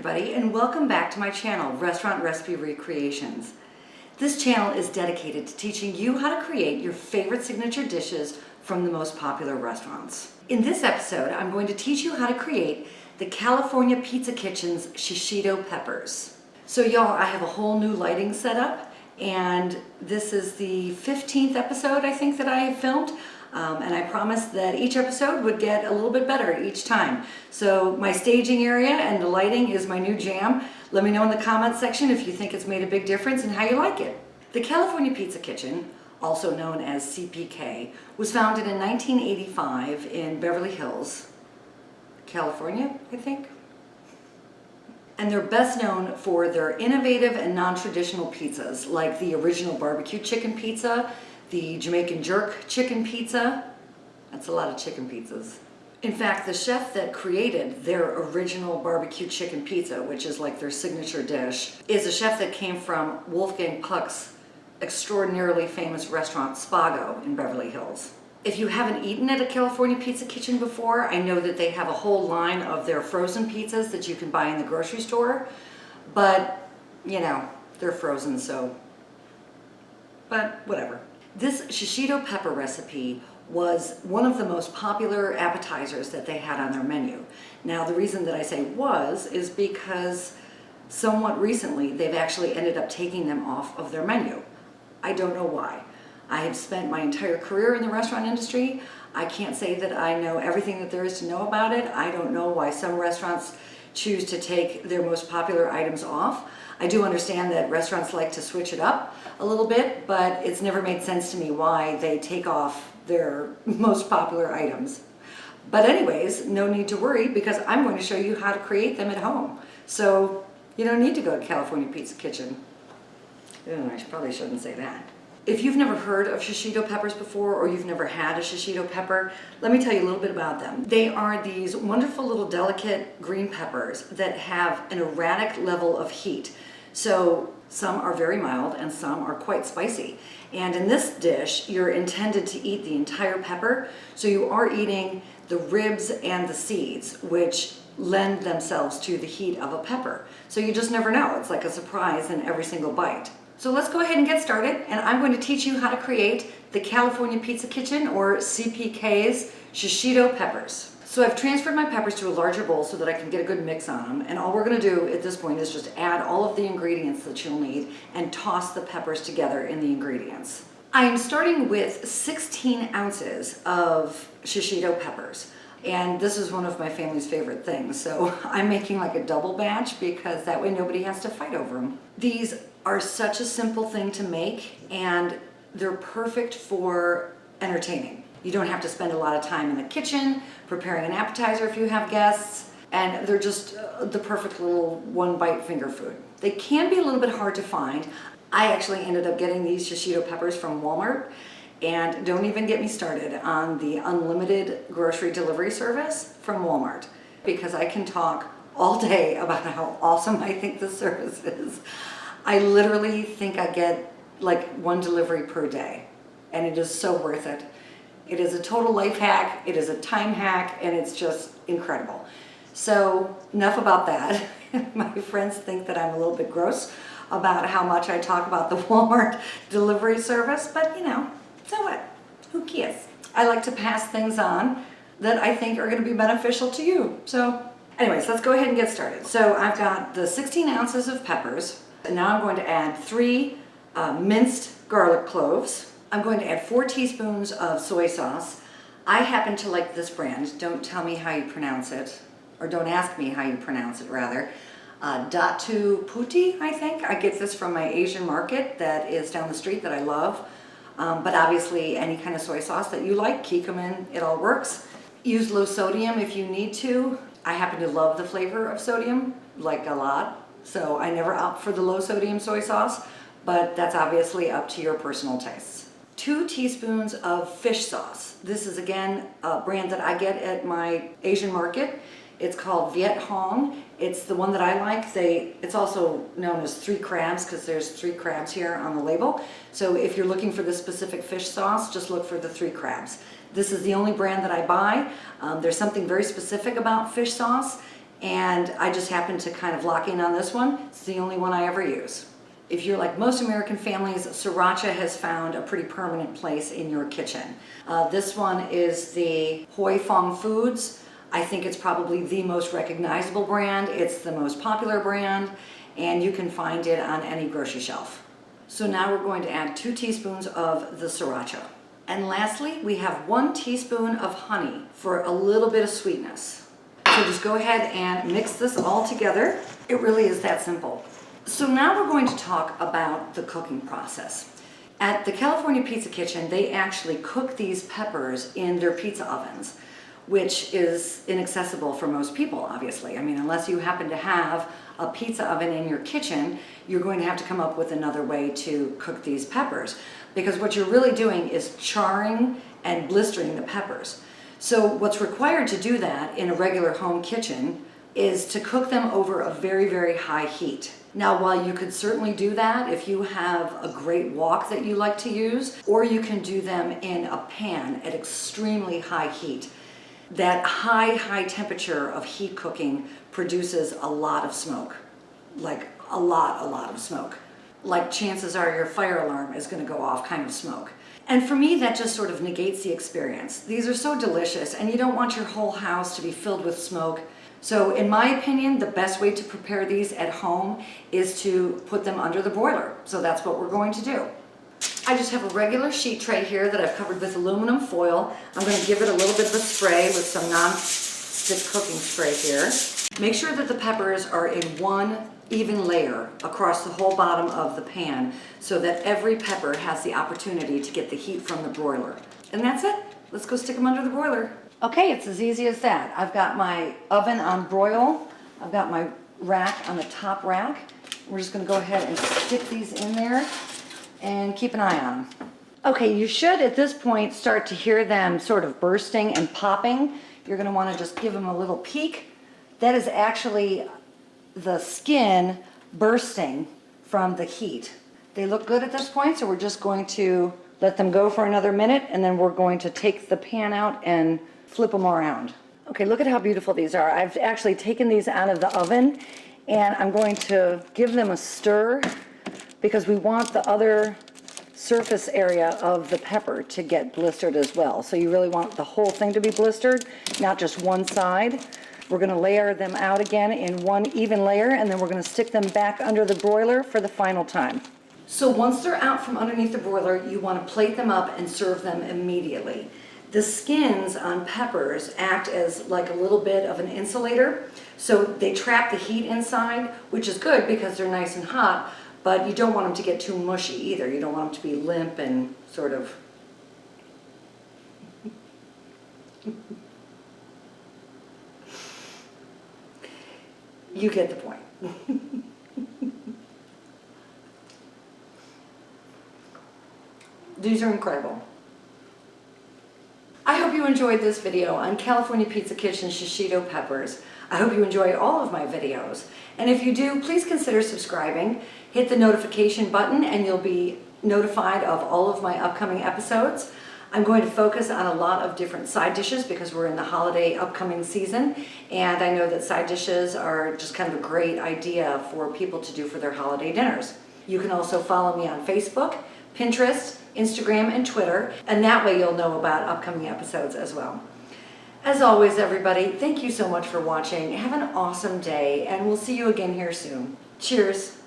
everybody, and welcome back to my channel, Restaurant Recipe Recreations. This channel is dedicated to teaching you how to create your favorite signature dishes from the most popular restaurants. In this episode, I'm going to teach you how to create the California Pizza Kitchen's Shishito peppers. So y'all, I have a whole new lighting set up, and this is the 15th episode I think that I have filmed. And I promised that each episode would get a little bit better each time. So my staging area and the lighting is my new jam. Let me know in the comments section if you think it's made a big difference and how you like it. The California Pizza Kitchen, also known as CPK, was founded in 1985 in Beverly Hills, California, I think. And they're best known for their innovative and non-traditional pizzas, like the original barbecue chicken pizza, the Jamaican jerk chicken pizza. That's a lot of chicken pizzas. In fact, the chef that created their original barbecue chicken pizza, which is like their signature dish, is a chef that came from Wolfgang Puck's extraordinarily famous restaurant Spago in Beverly Hills. If you haven't eaten at a California Pizza Kitchen before, I know that they have a whole line of their frozen pizzas that you can buy in the grocery store, but you know, they're frozen, so, but whatever. This shishito pepper recipe was one of the most popular appetizers that they had on their menu. Now, the reason that I say was is because somewhat recently they've actually ended up taking them off of their menu. I don't know why. I have spent my entire career in the restaurant industry. I can't say that I know everything that there is to know about it. I don't know why some restaurants choose to take their most popular items off. I do understand that restaurants like to switch it up a little bit, but it's never made sense to me why they take off their most popular items. But anyways, no need to worry because I'm going to show you how to create them at home. So you don't need to go to California Pizza Kitchen. I probably shouldn't say that. If you've never heard of shishito peppers before, or you've never had a shishito pepper, let me tell you a little bit about them. They are these wonderful little delicate green peppers that have an erratic level of heat. So some are very mild and some are quite spicy. And in this dish, you're intended to eat the entire pepper. So you are eating the ribs and the seeds, which lend themselves to the heat of a pepper. So you just never know. It's like a surprise in every single bite. So let's go ahead and get started, and I'm going to teach you how to create the California Pizza Kitchen, or CPK's shishito peppers. So I've transferred my peppers to a larger bowl so that I can get a good mix on them, and all we're going to do at this point is just add all of the ingredients that you'll need and toss the peppers together in the ingredients. I am starting with 16 ounces of shishito peppers, and this is one of my family's favorite things, so I'm making like a double batch because that way nobody has to fight over them. These are such a simple thing to make, and they're perfect for entertaining. You don't have to spend a lot of time in the kitchen preparing an appetizer if you have guests, and they're just the perfect little one-bite finger food. They can be a little bit hard to find. I actually ended up getting these shishito peppers from Walmart, and don't even get me started on the unlimited grocery delivery service from Walmart, because I can talk all day about how awesome I think this service is. I literally think I get like one delivery per day, and it is so worth it. It is a total life hack, it is a time hack, and it's just incredible. So enough about that. My friends think that I'm a little bit gross about how much I talk about the Walmart delivery service, but you know, so what? Who cares? I like to pass things on that I think are going to be beneficial to you. So anyways, let's go ahead and get started. So I've got the 16 ounces of peppers. And now I'm going to add 3 minced garlic cloves. I'm going to add 4 teaspoons of soy sauce. I happen to like this brand. Don't tell me how you pronounce it, or don't ask me how you pronounce it, rather. Datu Puti, I think. I get this from my Asian market that is down the street that I love. But obviously any kind of soy sauce that you like, curcumin, it all works. Use low sodium if you need to. I happen to love the flavor of sodium, like a lot. So I never opt for the low sodium soy sauce, but that's obviously up to your personal tastes. 2 teaspoons of fish sauce. This is again a brand that I get at my Asian market. It's called Viet Hong. It's the one that I like. It's also known as 3 crabs because there's 3 crabs here on the label. So if you're looking for this specific fish sauce, just look for the 3 crabs. This is the only brand that I buy. There's something very specific about fish sauce, and I just happened to kind of lock in on this one. It's the only one I ever use. If you're like most American families, sriracha has found a pretty permanent place in your kitchen. This one is the Hoi Fong Foods. I think it's probably the most recognizable brand. It's the most popular brand, and you can find it on any grocery shelf. So now we're going to add 2 teaspoons of the sriracha. And lastly, we have 1 teaspoon of honey for a little bit of sweetness. So just go ahead and mix this all together. It really is that simple. So now we're going to talk about the cooking process. At the California Pizza Kitchen, they actually cook these peppers in their pizza ovens, which is inaccessible for most people, obviously. I mean, unless you happen to have a pizza oven in your kitchen, you're going to have to come up with another way to cook these peppers, because what you're really doing is charring and blistering the peppers. So what's required to do that in a regular home kitchen is to cook them over a very, very high heat. Now, while you could certainly do that if you have a great wok that you like to use, or you can do them in a pan at extremely high heat. That high temperature of heat cooking produces a lot of smoke, like a lot of smoke. Like chances are your fire alarm is going to go off kind of smoke. And for me, that just sort of negates the experience. These are so delicious, and you don't want your whole house to be filled with smoke. So in my opinion, the best way to prepare these at home is to put them under the broiler. So that's what we're going to do. I just have a regular sheet tray here that I've covered with aluminum foil. I'm going to give it a little bit of a spray with some non-stick cooking spray here. Make sure that the peppers are in one even layer across the whole bottom of the pan so that every pepper has the opportunity to get the heat from the broiler. And that's it. Let's go stick them under the broiler. Okay, it's as easy as that. I've got my oven on broil. I've got my rack on the top rack. We're just going to go ahead and stick these in there and keep an eye on them. Okay, you should at this point start to hear them sort of bursting and popping. You're going to want to just give them a little peek. That is actually the skin bursting from the heat. They look good at this point, so we're just going to let them go for another minute, and then we're going to take the pan out and flip them around. Okay, look at how beautiful these are. I've actually taken these out of the oven, and I'm going to give them a stir because we want the other surface area of the pepper to get blistered as well. So you really want the whole thing to be blistered, not just one side. We're going to layer them out again in one even layer, and then we're going to stick them back under the broiler for the final time. So once they're out from underneath the broiler, you want to plate them up and serve them immediately. The skins on peppers act as like a little bit of an insulator, so they trap the heat inside, which is good because they're nice and hot, but you don't want them to get too mushy either. You don't want them to be limp and sort of... You get the point. These are incredible. I hope you enjoyed this video on California Pizza Kitchen Shishito peppers. I hope you enjoy all of my videos. And if you do, please consider subscribing. Hit the notification button and you'll be notified of all of my upcoming episodes. I'm going to focus on a lot of different side dishes because we're in the holiday upcoming season, and I know that side dishes are just kind of a great idea for people to do for their holiday dinners. You can also follow me on Facebook, Pinterest, Instagram, and Twitter, and that way you'll know about upcoming episodes as well. As always, everybody, thank you so much for watching. Have an awesome day, and we'll see you again here soon. Cheers.